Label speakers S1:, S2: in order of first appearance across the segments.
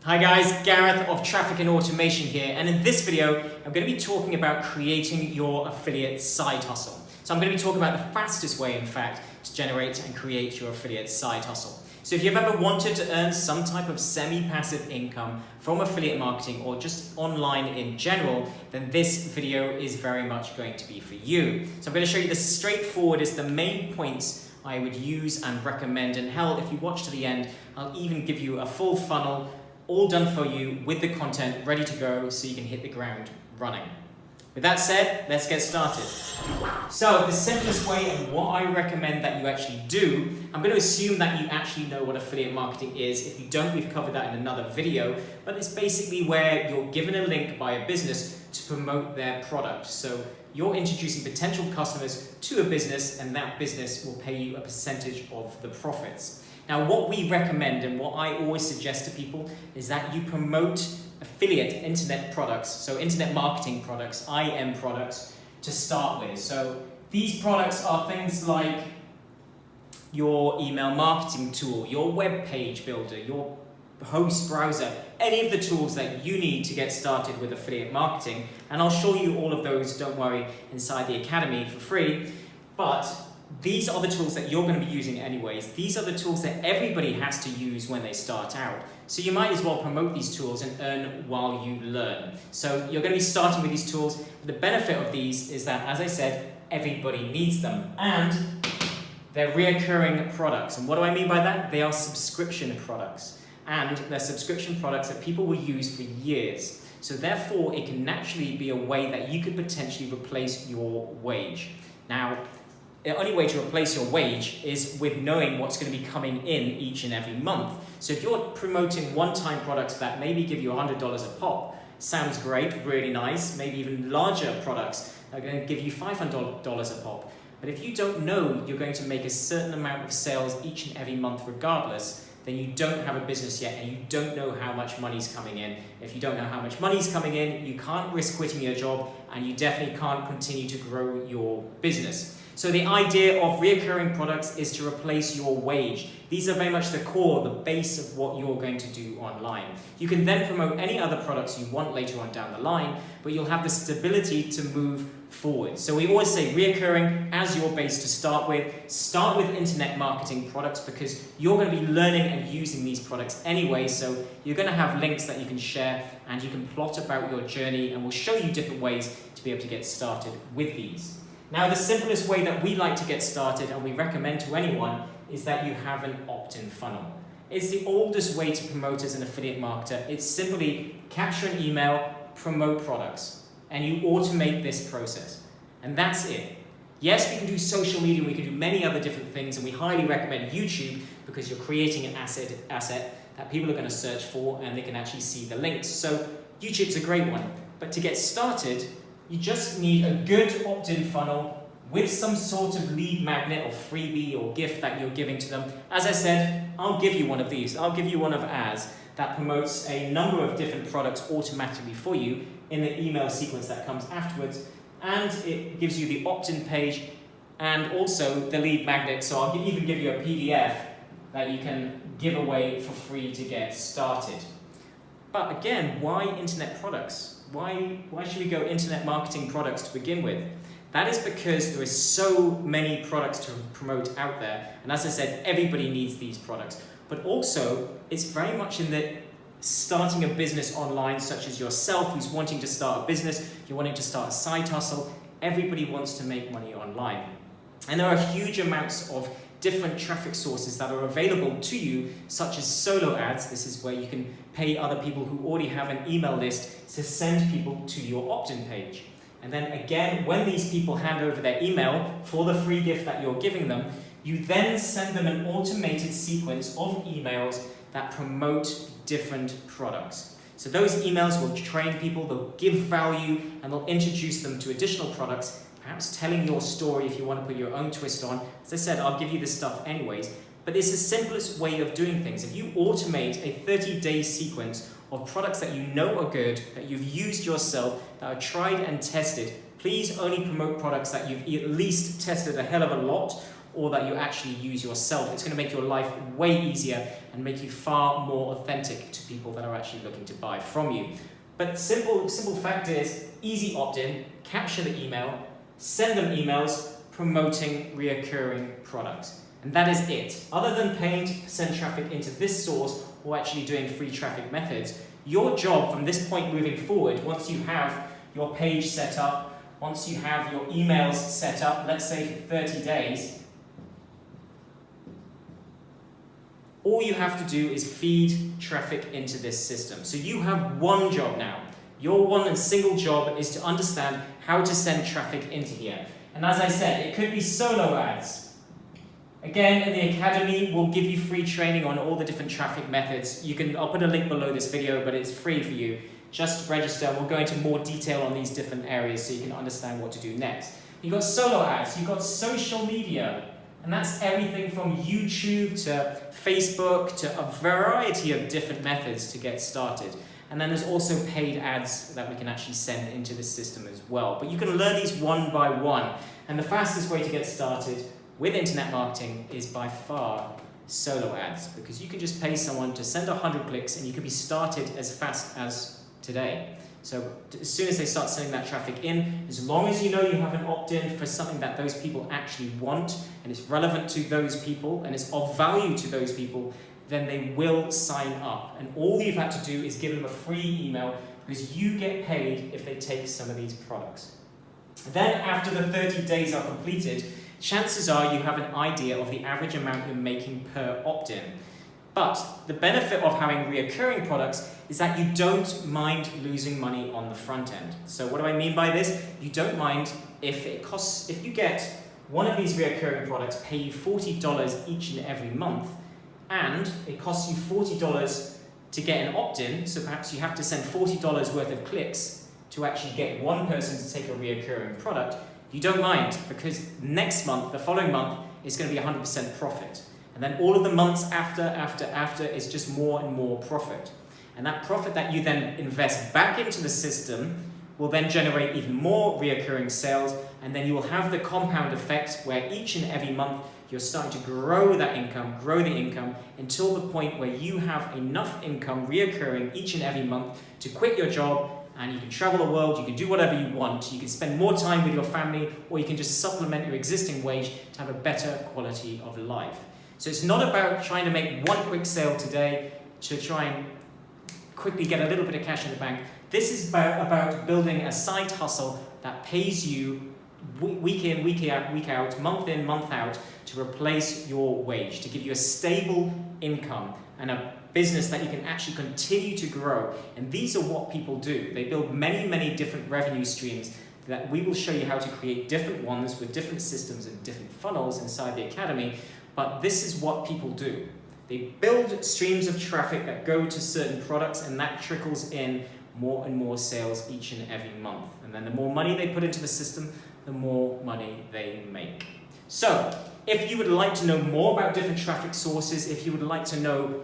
S1: Hi guys, Gareth of Traffic and Automation here, and in this video I'm going to be talking about creating your affiliate side hustle. So I'm going to be talking about the fastest way, in fact, to generate and create your affiliate side hustle. So if you've ever wanted to earn some type of semi-passive income from affiliate marketing or just online in general, then this video is very much going to be for you. So I'm going to show you the straightforward the main points I would use and recommend, and hell, if you watch to the end, I'll even give you a full funnel all done for you with the content ready to go so you can hit the ground running. With that said, let's get started. So the simplest way and what I recommend that you actually do, I'm going to assume that you actually know what affiliate marketing is. If you don't, we've covered that in another video, but it's basically where you're given a link by a business to promote their product. So you're introducing potential customers to a business, and that business will pay you a percentage of the profits. Now, what we recommend and what I always suggest to people is that you promote affiliate internet products, so internet marketing products, IM products, to start with. So these products are things like your email marketing tool, your web page builder, your host browser, any of the tools that you need to get started with affiliate marketing. And I'll show you all of those, don't worry, inside the academy for free. But these are the tools that you're going to be using anyways. These are the tools that everybody has to use when they start out. So you might as well promote these tools and earn while you learn. So you're going to be starting with these tools. The benefit of these is that, as I said, everybody needs them. And they're reoccurring products. And what do I mean by that? They are subscription products. And they're subscription products that people will use for years. So therefore, it can naturally be a way that you could potentially replace your wage. Now, the only way to replace your wage is with knowing what's going to be coming in each and every month. So if you're promoting one-time products that maybe give you $100 a pop, sounds great, really nice. Maybe even larger products are going to give you $500 a pop. But if you don't know you're going to make a certain amount of sales each and every month regardless, then you don't have a business yet and you don't know how much money's coming in. If you don't know how much money's coming in, you can't risk quitting your job, and you definitely can't continue to grow your business. So the idea of reoccurring products is to replace your wage. These are very much the core, the base of what you're going to do online. You can then promote any other products you want later on down the line, but you'll have the stability to move forward. So we always say reoccurring as your base to start with. Start with internet marketing products because you're going to be learning and using these products anyway. So you're going to have links that you can share, and you can plot about your journey, and we'll show you different ways to be able to get started with these. Now, the simplest way that we like to get started and we recommend to anyone is that you have an opt-in funnel. It's the oldest way to promote as an affiliate marketer. It's simply capture an email, promote products, and you automate this process. And that's it. Yes, we can do social media, we can do many other different things, and we highly recommend YouTube because you're creating an asset that people are going to search for and they can actually see the links. So YouTube's a great one. But to get started, you just need a good opt-in funnel with some sort of lead magnet or freebie or gift that you're giving to them. As I said, I'll give you one of these. I'll give you one of ours that promotes a number of different products automatically for you in the email sequence that comes afterwards. And it gives you the opt-in page and also the lead magnet. So I'll even give you a PDF that you can give away for free to get started. But again, why internet products? Why should we go internet marketing products to begin with? That is because there is so many products to promote out there. And as I said, everybody needs these products. But also, it's very much in the starting a business online, such as yourself, who's wanting to start a business, you're wanting to start a side hustle. Everybody wants to make money online. And there are huge amounts of different traffic sources that are available to you, such as solo ads. This is where you can pay other people who already have an email list to send people to your opt-in page. And then again, when these people hand over their email for the free gift that you're giving them, you then send them an automated sequence of emails that promote different products. So those emails will train people, they'll give value, and they'll introduce them to additional products, perhaps telling your story if you want to put your own twist on. As I said, I'll give you this stuff anyways. But it's the simplest way of doing things. If you automate a 30-day sequence of products that you know are good, that you've used yourself, that are tried and tested, please only promote products that you've at least tested a hell of a lot or that you actually use yourself. It's going to make your life way easier and make you far more authentic to people that are actually looking to buy from you. But simple fact is, easy opt-in, capture the email, send them emails promoting reoccurring products. And that is it. Other than paying to send traffic into this source or actually doing free traffic methods, your job from this point moving forward, once you have your page set up, once you have your emails set up, let's say for 30 days, all you have to do is feed traffic into this system. So you have one job now. Your one and single job is to understand how to send traffic into here. And as I said, it could be solo ads. Again, in the Academy, we'll give you free training on all the different traffic methods. I'll put a link below this video, but it's free for you. Just register. We'll go into more detail on these different areas so you can understand what to do next. You've got solo ads, you've got social media, and that's everything from YouTube to Facebook to a variety of different methods to get started. And then there's also paid ads that we can actually send into the system as well. But you can learn these one by one. And the fastest way to get started with internet marketing is by far solo ads, because you can just pay someone to send 100 clicks and you can be started as fast as today. So as soon as they start sending that traffic in, as long as you know you have an opt-in for something that those people actually want and it's relevant to those people and it's of value to those people, then they will sign up. And all you've had to do is give them a free email, because you get paid if they take some of these products. Then after the 30 days are completed, chances are you have an idea of the average amount you're making per opt-in. But the benefit of having reoccurring products is that you don't mind losing money on the front end. So what do I mean by this? You don't mind if you get one of these reoccurring products pay you $40 each and every month, and it costs you $40 to get an opt-in, so perhaps you have to send $40 worth of clicks to actually get one person to take a reoccurring product. You don't mind, because next month, the following month, is going to be 100% profit. And then all of the months after is just more and more profit. And that profit that you then invest back into the system will then generate even more reoccurring sales, and then you will have the compound effect where each and every month you're starting to grow the income until the point where you have enough income reoccurring each and every month to quit your job, and you can travel the world, you can do whatever you want, you can spend more time with your family, or you can just supplement your existing wage to have a better quality of life. So it's not about trying to make one quick sale today to try and quickly get a little bit of cash in the bank. This is about building a side hustle that pays you week in, week out, month in, month out, to replace your wage, to give you a stable income and a business that you can actually continue to grow. And these are what people do. They build many, many different revenue streams that we will show you how to create different ones with different systems and different funnels inside the Academy. But this is what people do. They build streams of traffic that go to certain products, and that trickles in more and more sales each and every month. And then the more money they put into the system, the more money they make. So, if you would like to know more about different traffic sources, if you would like to know,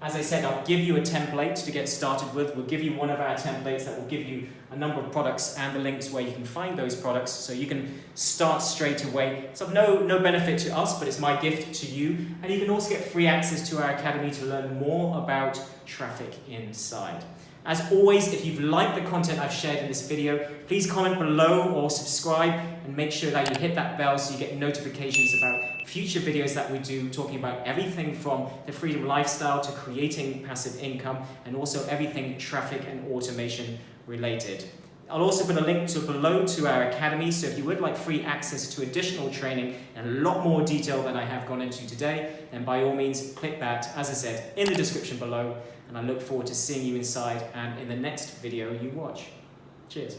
S1: as I said, I'll give you a template to get started with. We'll give you one of our templates that will give you a number of products and the links where you can find those products so you can start straight away. It's of no benefit to us, but it's my gift to you. And you can also get free access to our Academy to learn more about traffic inside. As always, if you've liked the content I've shared in this video, please comment below or subscribe, and make sure that you hit that bell so you get notifications about future videos that we do, talking about everything from the freedom lifestyle to creating passive income, and also everything traffic and automation related. I'll also put a link below to our Academy, so if you would like free access to additional training and a lot more detail than I have gone into today, then by all means click that, as I said, in the description below, and I look forward to seeing you inside and in the next video you watch. Cheers.